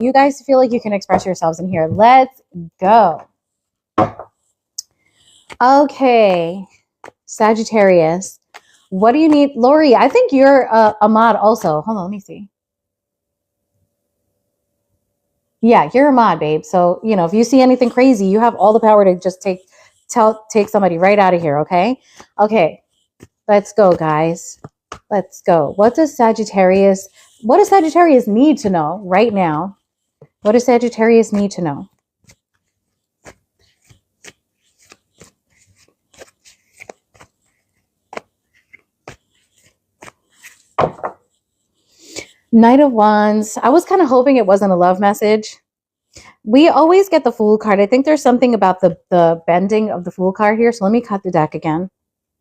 You guys feel like you can express yourselves in here. Let's go. Okay, Sagittarius, what do you need? Lori, I think you're a mod also. Hold on, let me see. Yeah, you're a mod, babe. So, you know, if you see anything crazy, you have all the power to just take somebody right out of here, okay? Okay, let's go, guys. Let's go. What does Sagittarius need to know right now? What does Sagittarius need to know? Knight of Wands. I was kind of hoping it wasn't a love message. We always get the Fool card. I think there's something about the bending of the Fool card here. So let me cut the deck again.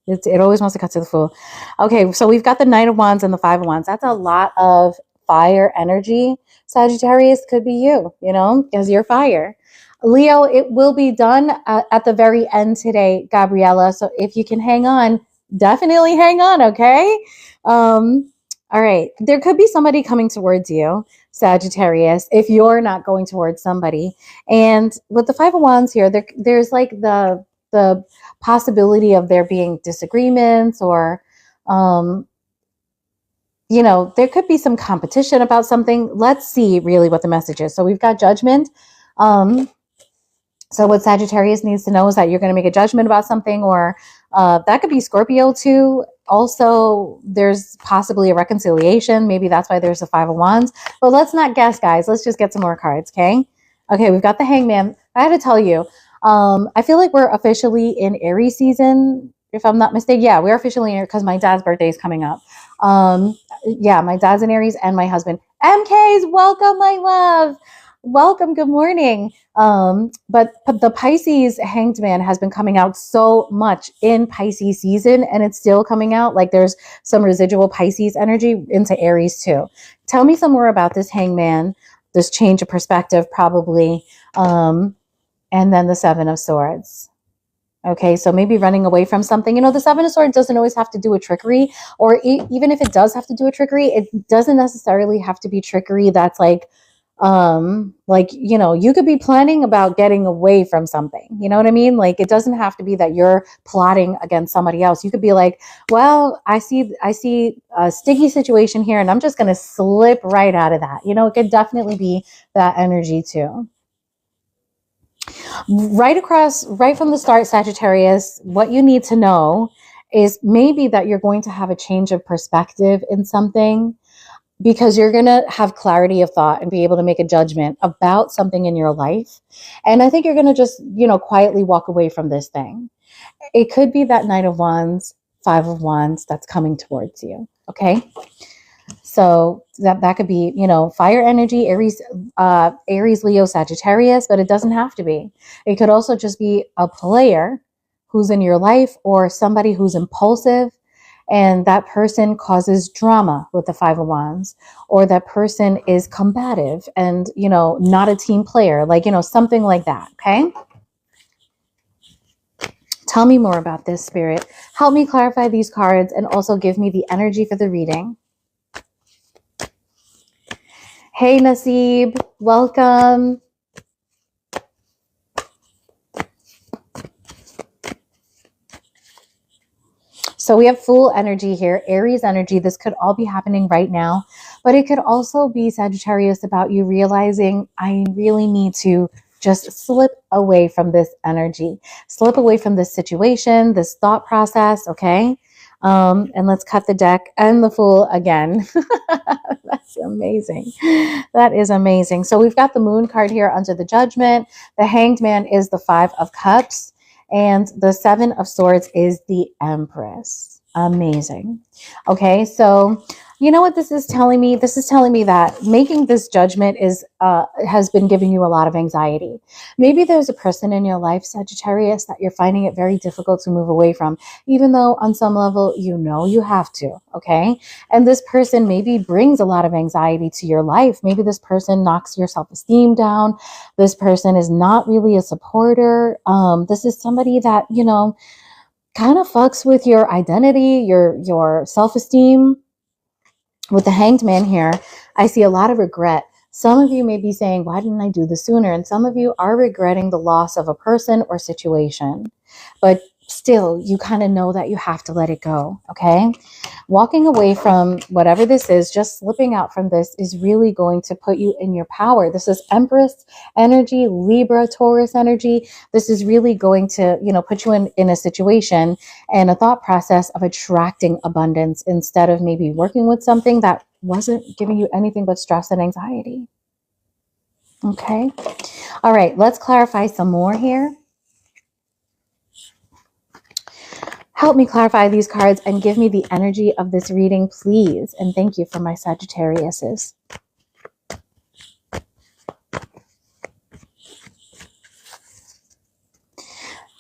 It always wants to cut to the Fool. Okay, so we've got the Knight of Wands and the Five of Wands. That's a lot of fire energy. Sagittarius could be you, you know, because you're fire. Leo, it will be done at the very end today, Gabriella. So if you can hang on, definitely hang on, okay? All right. There could be somebody coming towards you, Sagittarius, if you're not going towards somebody. And with the Five of Wands here, there's like the possibility of there being disagreements or, you know, there could be some competition about something. Let's see really what the message is. So we've got Judgment. So what Sagittarius needs to know is that you're going to make a judgment about something, or that could be Scorpio too. Also, there's possibly a reconciliation. Maybe that's why there's a Five of Wands. But let's not guess, guys. Let's just get some more cards, okay? Okay, we've got the Hangman. I had to tell you, I feel like we're officially in Aries season, if I'm not mistaken. Yeah, we're officially in Aries because my dad's birthday is coming up. Yeah, my dad's in Aries and my husband. MKs, welcome, my love. Welcome, good morning. But the Pisces Hanged Man has been coming out so much in Pisces season, and it's still coming out. Like there's some residual Pisces energy into Aries too. Tell me some more about this Hangman, this change of perspective probably, and then the Seven of Swords. Okay, so maybe running away from something. You know, the Seven of Swords doesn't always have to do with trickery, or even if it does have to do with trickery, it doesn't necessarily have to be trickery that's like, you know, you could be planning about getting away from something, you know what I mean? Like, it doesn't have to be that you're plotting against somebody else. You could be like, well, I see a sticky situation here and I'm just going to slip right out of that. You know, it could definitely be that energy too. Right from the start, Sagittarius, what you need to know is maybe that you're going to have a change of perspective in something, because you're going to have clarity of thought and be able to make a judgment about something in your life. And I think you're going to just, you know, quietly walk away from this thing. It could be that Knight of Wands, Five of Wands that's coming towards you. Okay. So that could be, you know, fire energy, Aries, Leo, Sagittarius, but it doesn't have to be. It could also just be a player who's in your life, or somebody who's impulsive, and that person causes drama with the Five of Wands, or that person is combative and, you know, not a team player, like, you know, something like that. Okay. Tell me more about this, Spirit. Help me clarify these cards and also give me the energy for the reading. Hey, Nasib, welcome. So we have Fool energy here, Aries energy. This could all be happening right now, but it could also be, Sagittarius, about you realizing, I really need to just slip away from this energy, slip away from this situation, this thought process. Okay. And let's cut the deck and the Fool again. That's amazing. That is amazing. So we've got the Moon card here under the Judgment. The Hanged Man is the Five of Cups. And the Seven of Swords is the Empress. Amazing. Okay, so you know what this is telling me? This is telling me that making this judgment has been giving you a lot of anxiety. Maybe there's a person in your life, Sagittarius, that you're finding it very difficult to move away from, even though on some level you know you have to, okay? And this person maybe brings a lot of anxiety to your life. Maybe this person knocks your self-esteem down. This person is not really a supporter. This is somebody that, you know, kind of fucks with your identity, your self-esteem. With the Hanged Man here, I see a lot of regret Some of you may be saying, why didn't I do this sooner? And some of you are regretting the loss of a person or situation, but still you kind of know that you have to let it go. Okay. Walking away from whatever this is, just slipping out from this is really going to put you in your power. This is Empress energy, Libra, Taurus energy. This is really going to, put you in a situation and a thought process of attracting abundance instead of maybe working with something that wasn't giving you anything but stress and anxiety. Okay. All right. Let's clarify some more here. Help me clarify these cards and give me the energy of this reading, please. And thank you for my Sagittariuses.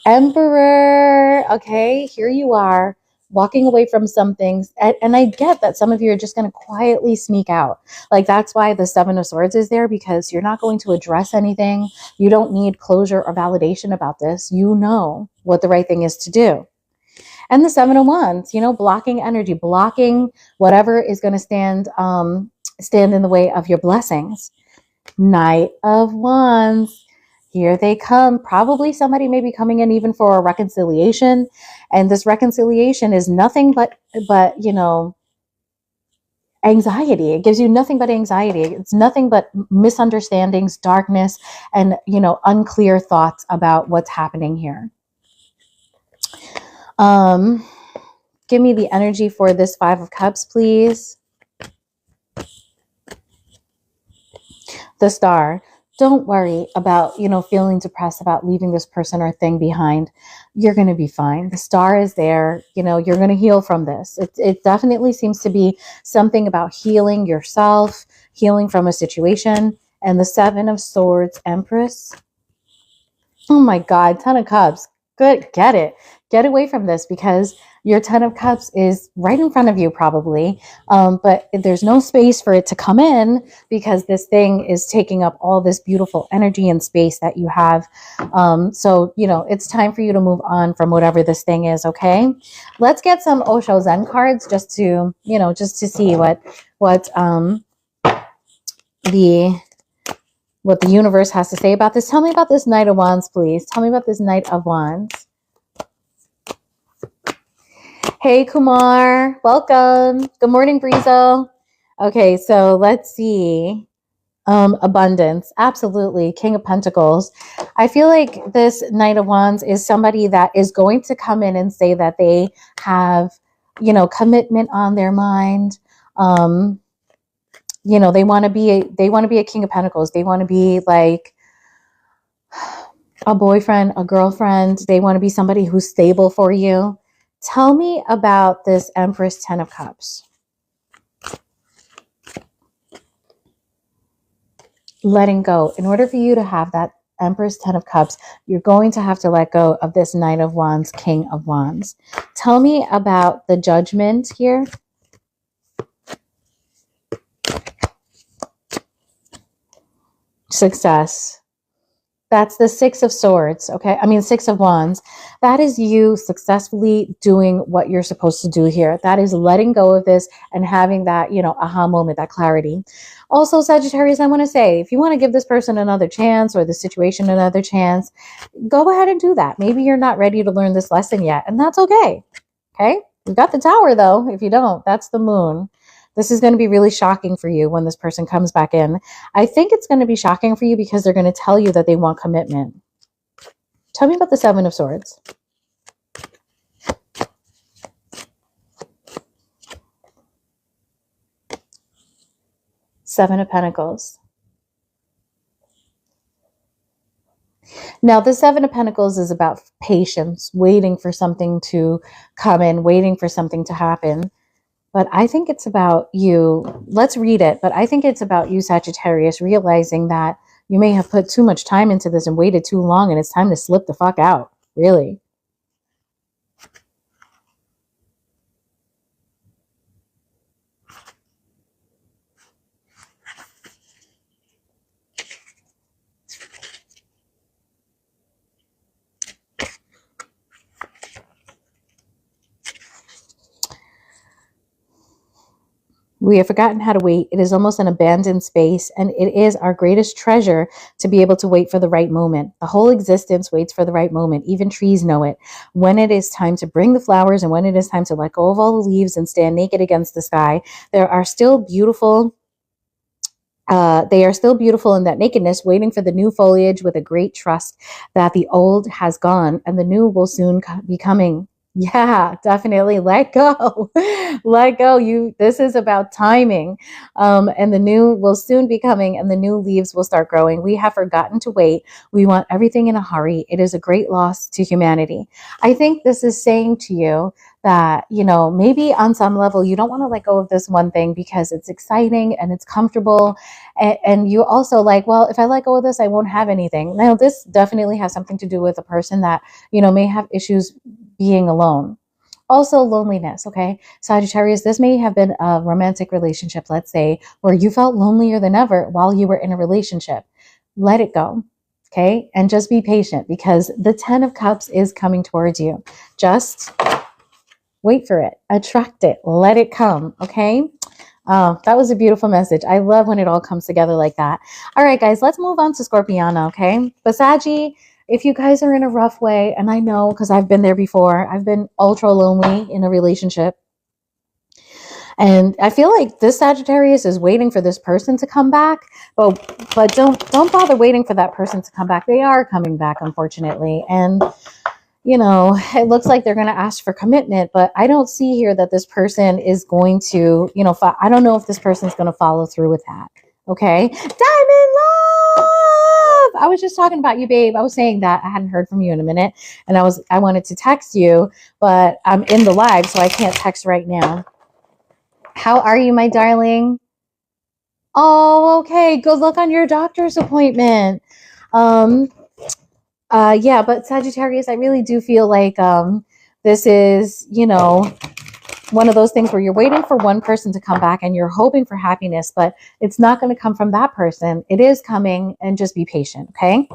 Emperor. Okay, here you are, walking away from some things. And I get that some of you are just going to quietly sneak out. Like, that's why the Seven of Swords is there, because you're not going to address anything. You don't need closure or validation about this. You know what the right thing is to do. And the Seven of Wands, blocking energy, blocking whatever is going to stand in the way of your blessings. Knight of Wands. Here they come. Probably somebody may be coming in even for a reconciliation. And this reconciliation is nothing but anxiety. It gives you nothing but anxiety. It's nothing but misunderstandings, darkness, and, unclear thoughts about what's happening here. Give me the energy for this Five of Cups, please. The Star. Don't worry about, feeling depressed about leaving this person or thing behind. You're going to be fine. The Star is there. You're going to heal from this. It definitely seems to be something about healing yourself, healing from a situation. And the Seven of Swords, Empress. Oh my God, Ten of Cups. Good. Get it. Get away from this, because your Ten of Cups is right in front of you probably, but there's no space for it to come in because this thing is taking up all this beautiful energy and space that you have. So, it's time for you to move on from whatever this thing is, okay? Let's get some Osho Zen cards just to see what the universe has to say about this. Tell me about this Knight of Wands, please. Tell me about this Knight of Wands. Hey, Kumar. Welcome. Good morning, Breezo. Okay, so let's see. Abundance. Absolutely. King of Pentacles. I feel like this Knight of Wands is somebody that is going to come in and say that they have, commitment on their mind. They want to be a King of Pentacles. They want to be like a boyfriend, a girlfriend. They want to be somebody who's stable for you. Tell me about this Empress, Ten of Cups. Letting go. In order for you to have that Empress, Ten of Cups, you're going to have to let go of this Knight of Wands, King of Wands. Tell me about the Judgment here. Success. That's the Six of Swords, okay? Six of Wands. That is you successfully doing what you're supposed to do here. That is letting go of this and having that, aha moment, that clarity. Also, Sagittarius, I want to say, if you want to give this person another chance or the situation another chance, go ahead and do that. Maybe you're not ready to learn this lesson yet, and that's okay, okay? You've got the Tower, though. If you don't, that's the Moon. This is going to be really shocking for you when this person comes back in. I think it's going to be shocking for you because they're going to tell you that they want commitment. Tell me about the Seven of Swords. Seven of Pentacles. Now, the Seven of Pentacles is about patience, waiting for something to come in, waiting for something to happen. But I think it's about you. Let's read it. But I think it's about you, Sagittarius, realizing that you may have put too much time into this and waited too long, and it's time to slip the fuck out. Really. We have forgotten how to wait. It is almost an abandoned space, and it is our greatest treasure to be able to wait for the right moment. The whole existence waits for the right moment. Even trees know it. When it is time to bring the flowers and when it is time to let go of all the leaves and stand naked against the sky, there are still beautiful they are still beautiful in that nakedness, waiting for the new foliage with a great trust that the old has gone and the new will soon be coming. Yeah, definitely let go. Let go. This is about timing. And the new will soon be coming and the new leaves will start growing. We have forgotten to wait. We want everything in a hurry. It is a great loss to humanity. I think this is saying to you that, maybe on some level you don't want to let go of this one thing because it's exciting and it's comfortable. And you also like, well, if I let go of this, I won't have anything. Now, this definitely has something to do with a person that, may have issues being alone. Also, loneliness, okay? Sagittarius, this may have been a romantic relationship, let's say, where you felt lonelier than ever while you were in a relationship. Let it go, okay? And just be patient because the 10 of Cups is coming towards you. Just wait for it, attract it, let it come, okay? That was a beautiful message. I love when it all comes together like that. All right, guys, let's move on to Scorpiana, okay? But Saggy, if you guys are in a rough way, and I know because I've been there before, I've been ultra lonely in a relationship. And I feel like this Sagittarius is waiting for this person to come back, but don't bother waiting for that person to come back. They are coming back, unfortunately. And it looks like they're going to ask for commitment, but I don't see here that this person is going to, I don't know if this person's going to follow through with that. Okay. Diamond Love. I was just talking about you, babe. I was saying that I hadn't heard from you in a minute and I wanted to text you, but I'm in the live, so I can't text right now. How are you, my darling? Oh, okay. Good luck on your doctor's appointment. Yeah, but Sagittarius, I really do feel like this is, one of those things where you're waiting for one person to come back and you're hoping for happiness, but it's not going to come from that person. It is coming, and just be patient, okay?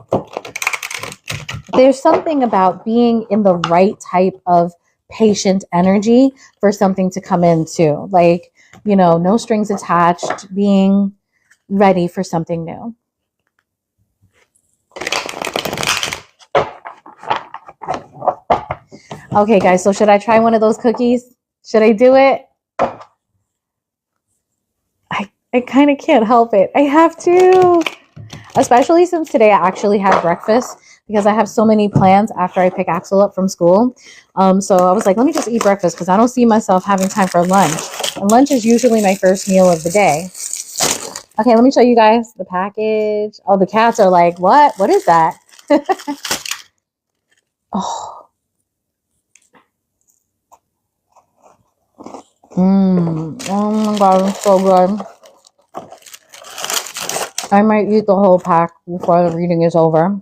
There's something about being in the right type of patient energy for something to come in too. Like, no strings attached, being ready for something new. Okay, guys, so should I try one of those cookies? Should I do it? I kind of can't help it. I have to. Especially since today I actually had breakfast because I have so many plans after I pick Axel up from school. So I was like, let me just eat breakfast because I don't see myself having time for lunch. And lunch is usually my first meal of the day. Okay, let me show you guys the package. Oh, the cats are like, what? What is that? Oh. Oh my God, it's so good. I might eat the whole pack before the reading is over.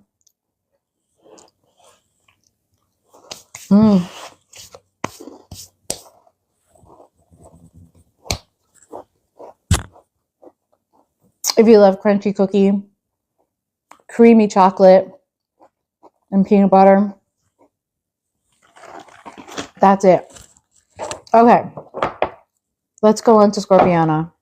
If you love crunchy cookie, creamy chocolate, and peanut butter, that's it. Okay, let's go on to Scorpiana.